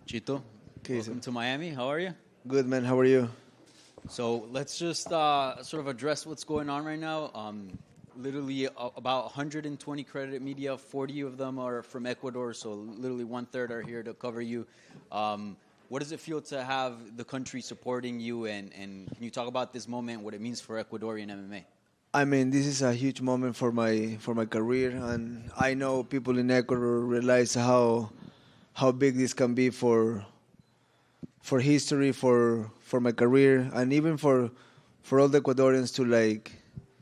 Chito, Okay, welcome to Miami. How are you? Good, man. How are you? So let's just sort of address what's going on right now. Literally about 120 credited media, 40 of them are from Ecuador, so literally one-third are here to cover you. What does it feel to have the country supporting you, and can you talk about this moment, what it means for Ecuadorian MMA? I mean, this is a huge moment for my career, and I know people in Ecuador realize how big this can be for history, for my career, and even for all the Ecuadorians to like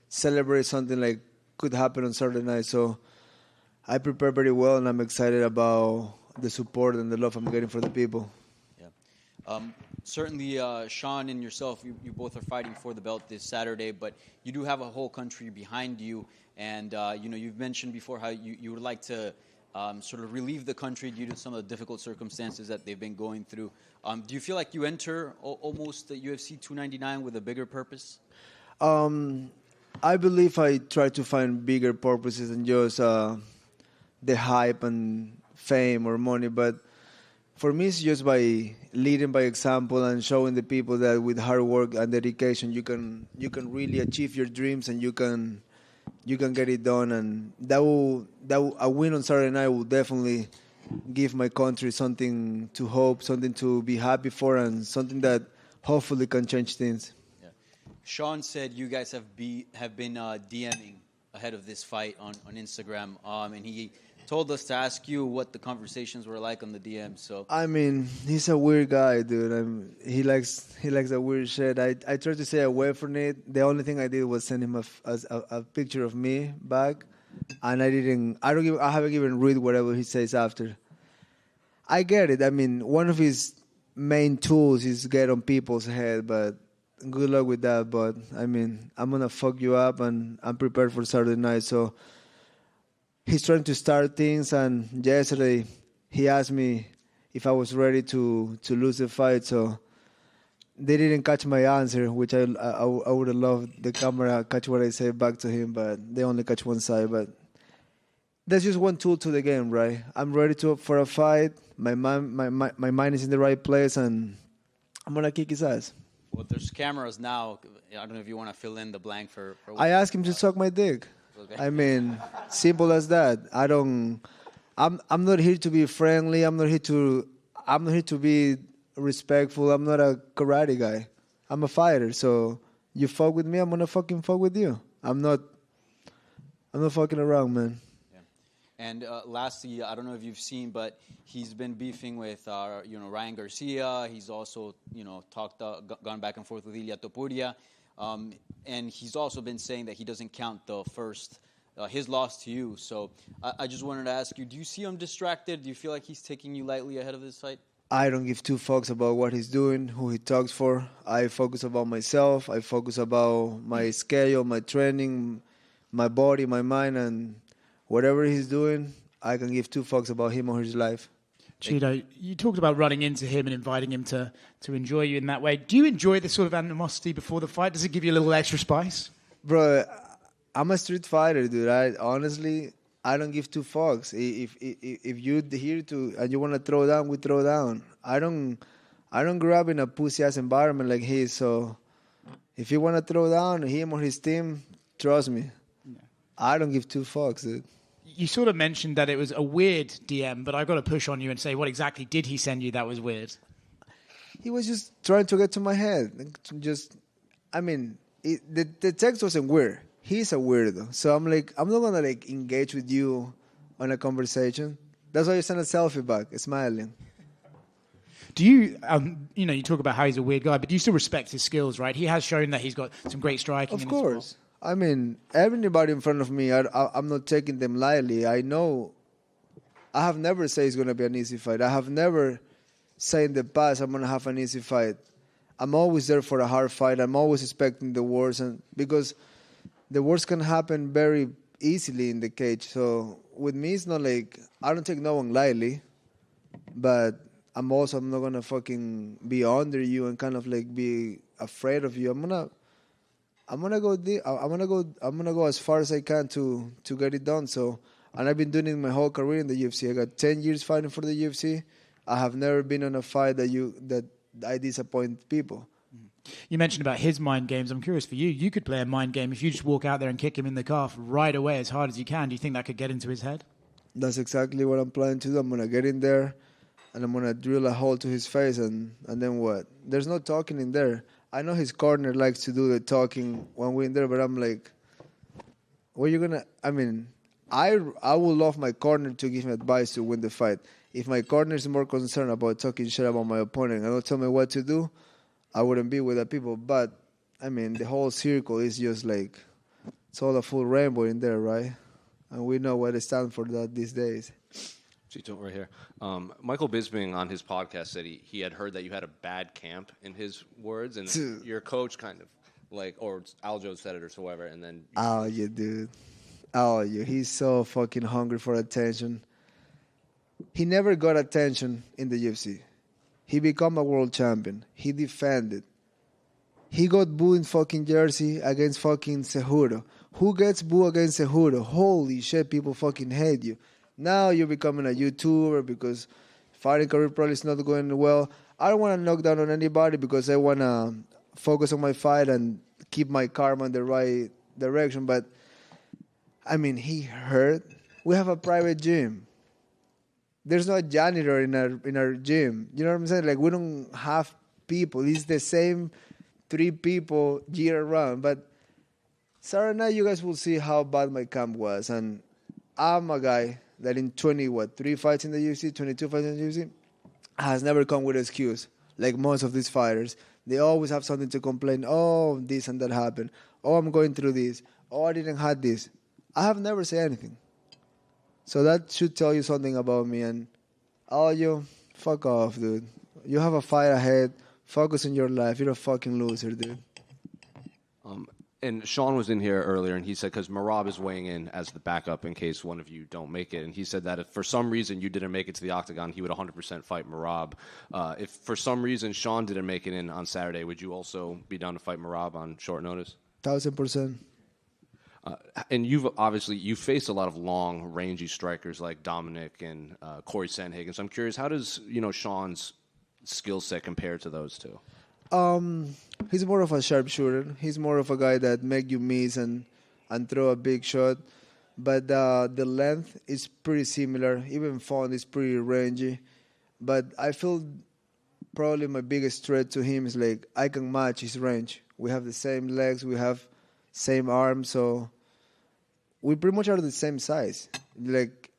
celebrate something like could happen on Saturday night. So I prepare very well, and I'm excited about the support and the love I'm getting for the people. Yeah. Certainly, Sean and yourself, you both are fighting for the belt this Saturday, but you do have a whole country behind you. And, you've mentioned before how you would like to sort of relieve the country due to some of the difficult circumstances that they've been going through. Do you feel like you enter almost the UFC 299 with a bigger purpose? I believe I try to find bigger purposes than just the hype and fame or money, but for me, it's just by leading by example and showing the people that with hard work and dedication, you can really achieve your dreams and you can get it done. And a win on Saturday night will definitely give my country something to hope, something to be happy for, and something that hopefully can change things. Yeah. Sean said you guys have been DMing ahead of this fight on Instagram, and he told us to ask you what the conversations were like on the DM. So I mean, he's a weird guy, dude. He likes that weird shit. I tried to stay away from it. The only thing I did was send him a picture of me back, and I haven't even read whatever he says after. I get it. I mean, one of his main tools is get on people's head, but good luck with that. But I mean, I'm gonna fuck you up, and I'm prepared for Saturday night. So he's trying to start things, and yesterday he asked me if I was ready to lose the fight. So they didn't catch my answer, which I would have loved the camera catch what I say back to him, but they only catch one side. But that's just one tool to the game, right? I'm ready for a fight. My mind is in the right place, and I'm gonna kick his ass. Well, there's cameras now. I don't know if you want to fill in the blank for I asked him to suck my dick. Okay. I mean, simple as that. I'm not here to be friendly. I'm not here to be respectful. I'm not a karate guy. I'm a fighter. So you fuck with me, I'm gonna fucking fuck with you. I'm not fucking around, man. Yeah. And lastly, I don't know if you've seen, but he's been beefing with Ryan Garcia. He's also gone back and forth with Ilia Topuria. And he's also been saying that he doesn't count the first, his loss to you. So I just wanted to ask you, do you see him distracted? Do you feel like he's taking you lightly ahead of this fight? I don't give two fucks about what he's doing, who he talks for. I focus about myself. I focus about my schedule, my training, my body, my mind, and whatever he's doing, I can give two fucks about him or his life. Chito, you talked about running into him and inviting him to enjoy you in that way. Do you enjoy this sort of animosity before the fight? Does it give you a little extra spice? Bro, I'm a street fighter, dude. I don't give two fucks. If you're here and you want to throw down, we throw down. I don't grow up in a pussy ass environment like his. So if you want to throw down him or his team, trust me, yeah. I don't give two fucks, dude. You sort of mentioned that it was a weird DM, but I got to push on you and say, what exactly did he send you that was weird? He was just trying to get to my head. The text wasn't weird. He's a weirdo. So I'm not going to engage with you on a conversation. That's why you send a selfie back, smiling. Do you, you talk about how he's a weird guy, but do you still respect his skills, right? He has shown that he's got some great striking. Of course. I mean, everybody in front of me, I'm not taking them lightly. I know I have never said it's going to be an easy fight. I have never said in the past I'm going to have an easy fight. I'm always there for a hard fight. I'm always expecting the worst, and because the worst can happen very easily in the cage. So with me, it's not like I don't take no one lightly, but I'm not going to fucking be under you and kind of like be afraid of you. I'm gonna go as far as I can to get it done. So, and I've been doing it my whole career in the UFC. I got 10 years fighting for the UFC. I have never been on a fight that I disappoint people. You mentioned about his mind games. I'm curious for you. You could play a mind game if you just walk out there and kick him in the calf right away as hard as you can. Do you think that could get into his head? That's exactly what I'm planning to do. I'm gonna get in there, and I'm gonna drill a hole to his face, and then what? There's no talking in there. I know his corner likes to do the talking when we're in there, but I'm like, what are you gonna? I mean, I would love my corner to give me advice to win the fight. If my corner is more concerned about talking shit about my opponent and don't tell me what to do, I wouldn't be with the people. But, I mean, the whole circle is just like, it's all a full rainbow in there, right? And we know what it stands for that these days. Chito, right here. Michael Bisping on his podcast said he had heard that you had a bad camp, in his words, and your coach kind of, like, or Aljo said it or whoever, and then... Oh, yeah, dude. Oh, yeah. He's so fucking hungry for attention. He never got attention in the UFC. He became a world champion. He defended. He got booed in fucking Jersey against fucking Cejudo. Who gets booed against Cejudo? Holy shit, people fucking hate you. Now you're becoming a YouTuber because fighting career probably is not going well. I don't want to knock down on anybody because I want to focus on my fight and keep my karma in the right direction. But, I mean, he hurt. We have a private gym. There's no janitor in our gym. You know what I'm saying? Like, we don't have people. It's the same 3 people year round. But Saturday night, you guys will see how bad my camp was. And I'm a guy that in 3 fights in the UFC, 22 fights in the UFC, has never come with an excuse. Like most of these fighters. They always have something to complain. Oh, this and that happened. Oh, I'm going through this. Oh, I didn't have this. I have never said anything. So that should tell you something about me. And all you, fuck off, dude. You have a fight ahead. Focus on your life. You're a fucking loser, dude. And Sean was in here earlier, and he said, because Merab is weighing in as the backup in case one of you don't make it, and he said that if for some reason you didn't make it to the octagon, he would 100% fight Merab. If for some reason Sean didn't make it in on Saturday, would you also be down to fight Merab on short notice? 1,000%. And you've faced a lot of long, rangy strikers like Dominic and Corey Sandhagen. So I'm curious, how does Sean's skill set compare to those two? He's more of a sharpshooter. He's more of a guy that make you miss and throw a big shot. But the length is pretty similar. Even Font is pretty rangy. But I feel probably my biggest threat to him is like I can match his range. We have the same legs. We have same arms. So we pretty much are the same size. Like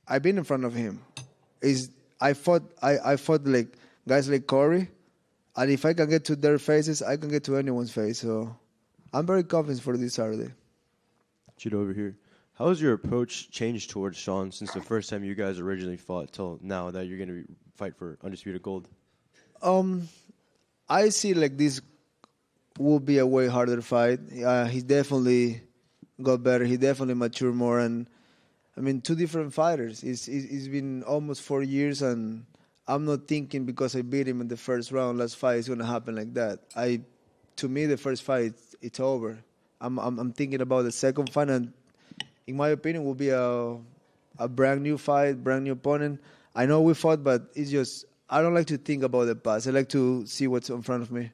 I've been in front of him. I fought like guys like Corey. And if I can get to their faces, I can get to anyone's face. So I'm very confident for this Saturday. Chito over here. How has your approach changed towards Sean since the first time you guys originally fought till now that you're going to fight for Undisputed Gold? I see like this will be a way harder fight. He definitely got better. He definitely matured more. And, I mean, 2 different fighters. It's been almost 4 years, and I'm not thinking because I beat him in the first round, last fight, it's going to happen like that. To me, the first fight, it's over. I'm thinking about the second fight, and in my opinion, will be a brand new fight, brand new opponent. I know we fought, but it's just, I don't like to think about the past. I like to see what's in front of me.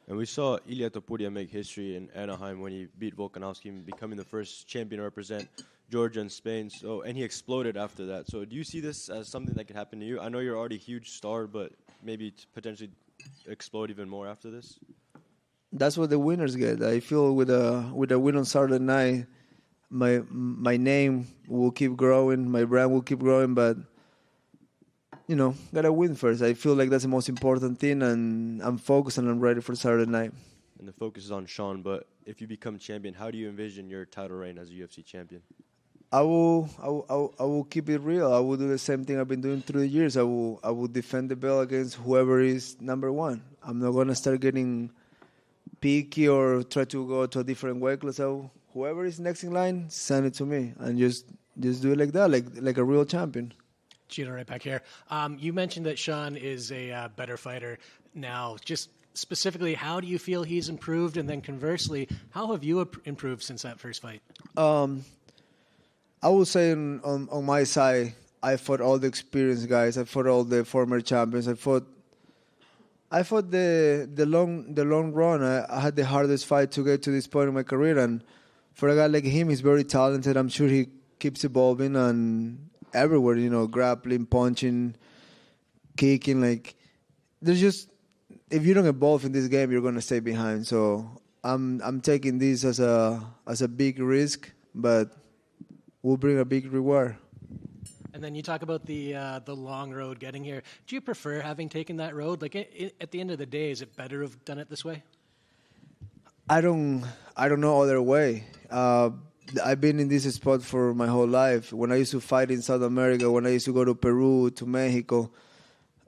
And we saw Ilia Topuria make history in Anaheim when he beat Volkanovski, becoming the first champion to represent Georgia and Spain. And he exploded after that. So do you see this as something that could happen to you? I know you're already a huge star, but maybe potentially explode even more after this? That's what the winners get. I feel with a win on Saturday night, my name will keep growing, my brand will keep growing, but gotta win first. I feel like that's the most important thing, and I'm focused and I'm ready for Saturday night. And the focus is on Sean, if you become champion, how do you envision your title reign as a UFC champion? I will keep it real. I will do the same thing I've been doing through the years. I will defend the belt against whoever is number one. I'm not gonna start getting picky or try to go to a different weight class. So whoever is next in line, send it to me and just do it like that, like a real champion. Chito, right back here. You mentioned that Sean is a better fighter now. Just specifically, how do you feel he's improved? And then conversely, how have you improved since that first fight? I would say on my side, I fought all the experienced guys. I fought all the former champions. I fought the long run. I had the hardest fight to get to this point in my career, and for a guy like him, he's very talented. I'm sure he keeps evolving and everywhere. Grappling, punching, kicking. Like there's just if you don't evolve in this game, you're gonna stay behind. So I'm taking this as a big risk, but will bring a big reward. And then you talk about the long road getting here. Do you prefer having taken that road? Like at the end of the day, is it better to have done it this way? I don't know other way. I've been in this spot for my whole life. When I used to fight in South America, when I used to go to Peru, to Mexico,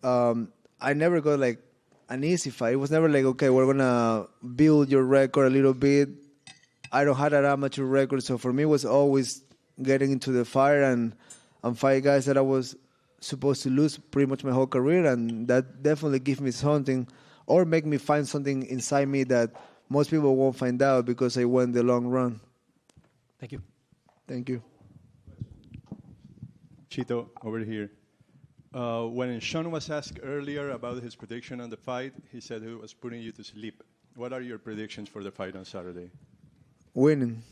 I never got like an easy fight. It was never like, okay, we're gonna build your record a little bit. I don't have an amateur record, so for me it was always getting into the fire and fight guys that I was supposed to lose pretty much my whole career, and that definitely gives me something or make me find something inside me that most people won't find out because I went the long run. Thank you. Thank you. Chito, over here. When Sean was asked earlier about his prediction on the fight, he said he was putting you to sleep. What are your predictions for the fight on Saturday? Winning.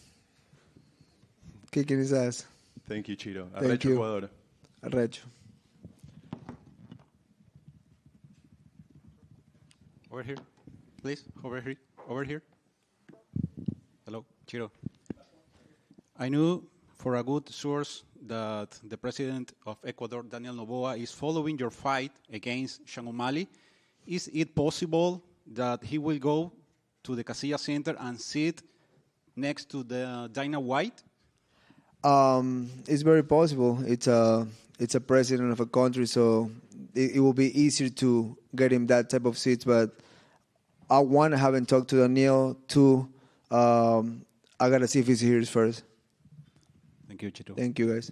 Kicking his ass. Thank you, Chito. Thank you. Jugador. Arrecho. Over here, please. Over here. Over here. Hello, Chiro. I knew for a good source that the president of Ecuador, Daniel Noboa, is following your fight against Sean O'Malley. Is it possible that he will go to the Casilla Center and sit next to the Dana White? It's very possible. It's a president of a country, so it will be easier to get him that type of seats. But I haven't talked to Daniel. Two, I gotta see if he's here first. Thank you, Chito. Thank you, guys.